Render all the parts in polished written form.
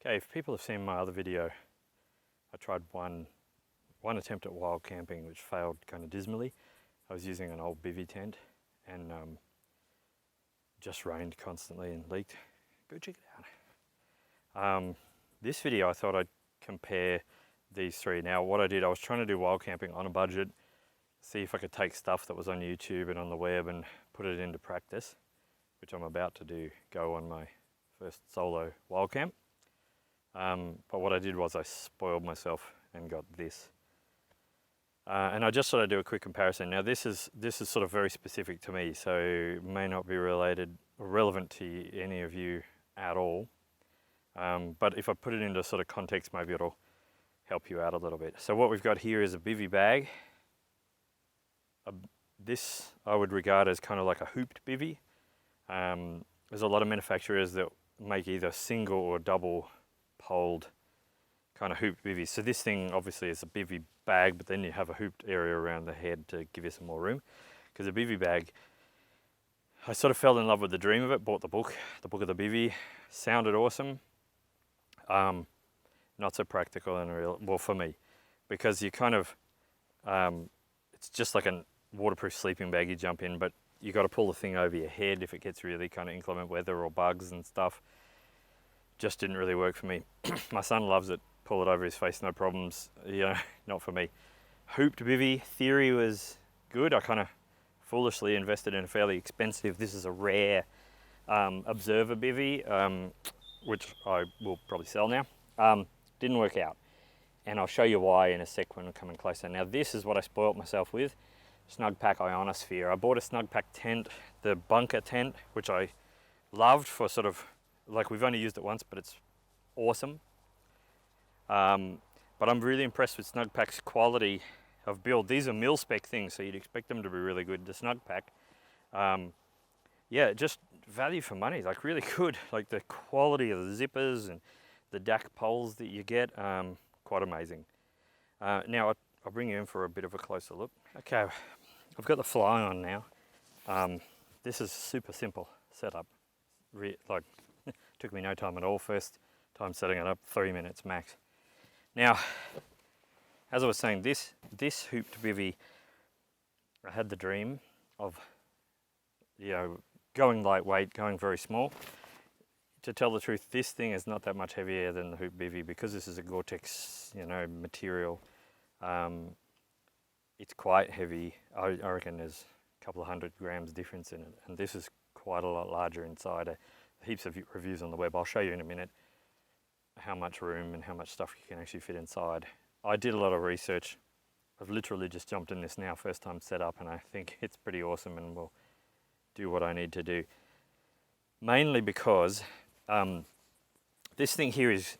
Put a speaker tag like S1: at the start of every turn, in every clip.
S1: Okay, if people have seen my other video, I tried one attempt at wild camping which failed kind of dismally. I was using an old Bivvy tent and just rained constantly and leaked. Go check it out. This video I thought I'd compare these three. Now what I did, I was trying to do wild camping on a budget, see if I could take stuff that was on YouTube and on the web and put it into practice, which I'm about to do, go on my first solo wild camp. But what I did was I spoiled myself and got this. And I just thought I'd do a quick comparison. Now this is sort of very specific to me, so may not be related or relevant to any of you at all. But if I put it into sort of context, maybe it'll help you out a little bit. So what we've got here is a Bivvy bag. This I would regard as kind of like a hooped Bivvy. There's a lot of manufacturers that make either single or double poled kind of hooped bivvies. So this thing obviously is a Bivvy bag, but then you have a hooped area around the head to give you some more room. Because a Bivvy bag, I sort of fell in love with the dream of it, bought the book of the Bivvy, sounded awesome. Not so practical and real, well for me, because you kind of, it's just like a waterproof sleeping bag you jump in, but you got to pull the thing over your head if it gets really kind of inclement weather or bugs and stuff. Just didn't really work for me. My son loves it, pull it over his face, no problems, you know, not for me. Hooped Bivvy, theory was good. I kind of foolishly invested in a fairly expensive, this is a rare Observer Bivvy, which I will probably sell now. Didn't work out. And I'll show you why in a sec when we're coming closer. Now this is what I spoilt myself with, Snugpak Ionosphere. I bought a Snugpak tent, the bunker tent, which I loved for sort of, like we've only used it once, but it's awesome. But I'm really impressed with Snugpak's quality of build. These are mil-spec things, so you'd expect them to be really good. The Snugpak, yeah, just value for money, like really good. Like the quality of the zippers and the DAC poles that you get, quite amazing. Now I'll bring you in for a bit of a closer look. Okay, I've got the fly on now. This is super simple setup. Like, took me no time at all. First time setting it up, 3 minutes max. Now, as I was saying, this hooped Bivvy, I had the dream of, you know, going lightweight, going very small. To tell the truth, this thing is not that much heavier than the hooped Bivvy because this is a Gore-Tex, you know, material. It's quite heavy. I reckon there's a couple of 100 grams difference in it, and this is quite a lot larger inside. Heaps of reviews on the web. I'll show you in a minute how much room and how much stuff you can actually fit inside. I did a lot of research. I've literally just jumped in this now, first time set up, and I think it's pretty awesome and will do what I need to do. Mainly because this thing here is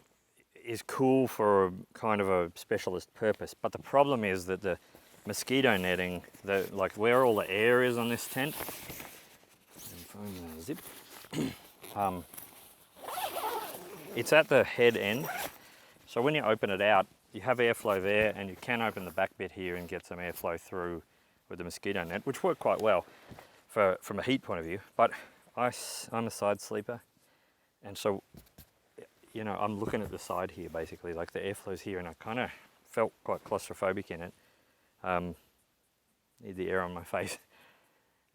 S1: cool for kind of a specialist purpose, but the problem is that the mosquito netting, like where all the air is on this tent, zip. It's at the head end, so when you open it out, you have airflow there, and you can open the back bit here and get some airflow through with the mosquito net, which worked quite well from a heat point of view. But I'm a side sleeper, and so, you know, I'm looking at the side here basically, like the airflow's here, and I kind of felt quite claustrophobic in it. Need the air on my face.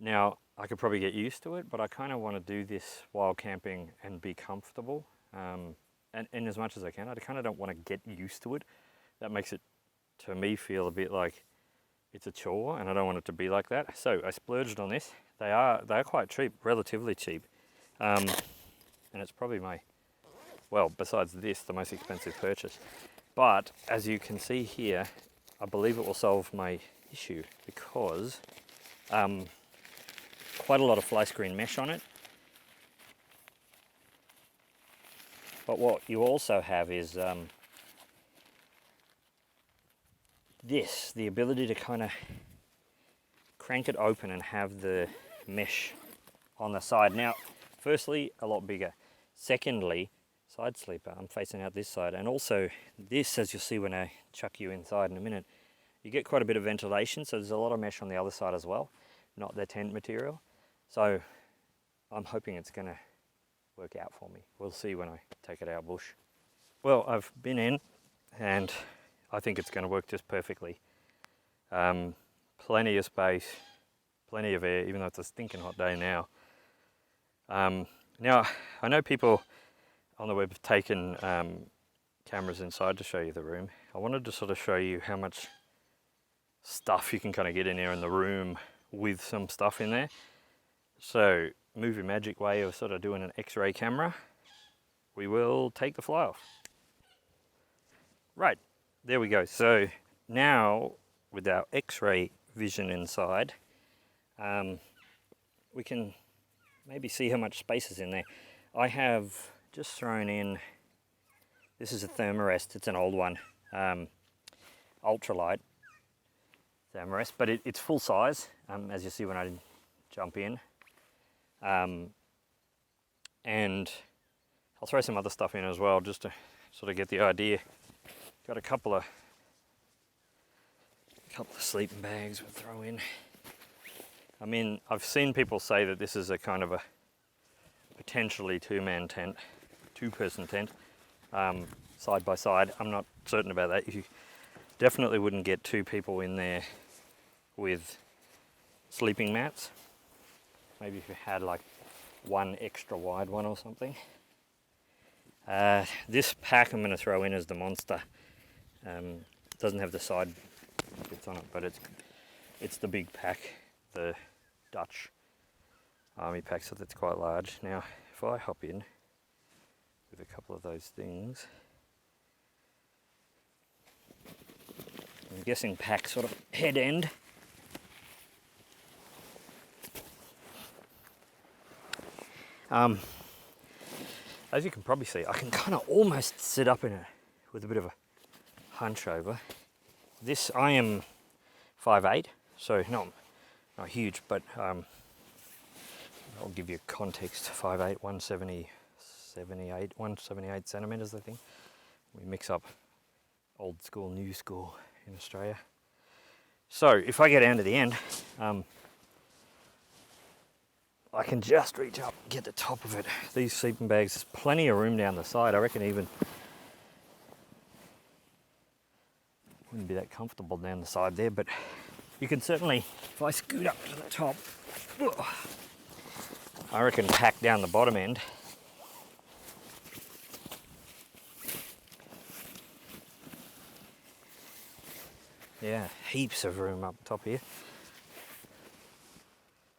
S1: Now, I could probably get used to it, but I kind of want to do this while camping and be comfortable, and as much as I can. I kind of don't want to get used to it. That makes it, to me, feel a bit like it's a chore, and I don't want it to be like that. So I splurged on this. They are quite cheap, relatively cheap, and it's probably my, well, besides this, the most expensive purchase. But as you can see here, I believe it will solve my issue because quite a lot of fly screen mesh on it. But what you also have is the ability to kind of crank it open and have the mesh on the side. Now, firstly, a lot bigger. Secondly, side sleeper, I'm facing out this side. And also this, as you'll see when I chuck you inside in a minute, you get quite a bit of ventilation, so there's a lot of mesh on the other side as well, not the tent material. So I'm hoping it's going to work out for me. We'll see when I take it out bush. Well, I've been in and I think it's going to work just perfectly. Plenty of space, plenty of air, even though it's a stinking hot day now. Now, I know people on the web have taken cameras inside to show you the room. I wanted to sort of show you how much stuff you can kind of get in there in the room with some stuff in there. So, movie magic way of sort of doing an X-ray camera, we will take the fly off. Right, there we go. So now with our X-ray vision inside, we can maybe see how much space is in there. I have just thrown in, this is a Thermarest, it's an old one, ultralight Thermarest, but it's full size, as you see when I jump in. And I'll throw some other stuff in as well, just to sort of get the idea. Got a couple of sleeping bags we'll throw in. I mean, I've seen people say that this is a kind of a potentially two-person tent, side by side. I'm not certain about that. You definitely wouldn't get two people in there with sleeping mats. Maybe if you had like one extra wide one or something. This pack I'm going to throw in as the monster. Doesn't have the side bits on it, but it's the big pack, the Dutch army pack, so that's quite large. Now, if I hop in with a couple of those things, I'm guessing pack sort of head end. As you can probably see, I can kind of almost sit up in it with a bit of a hunch over. This, I am 5'8", so not huge, but I'll give you context. 5'8", 178 centimetres, I think. We mix up old school, new school in Australia. So if I get down to the end, I can just reach up and get the top of it. These sleeping bags, there's plenty of room down the side. I reckon even wouldn't be that comfortable down the side there, but you can certainly, if I scoot up to the top, I reckon pack down the bottom end. Yeah, heaps of room up top here.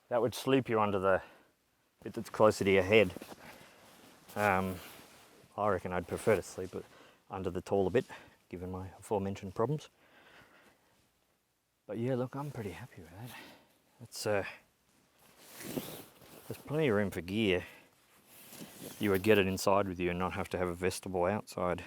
S1: That would sleep you under the bit that's closer to your head. I reckon I'd prefer to sleep under the taller bit, given my aforementioned problems. But yeah, look, I'm pretty happy with that. It's there's plenty of room for gear. You would get it inside with you and not have to have a vestibule outside.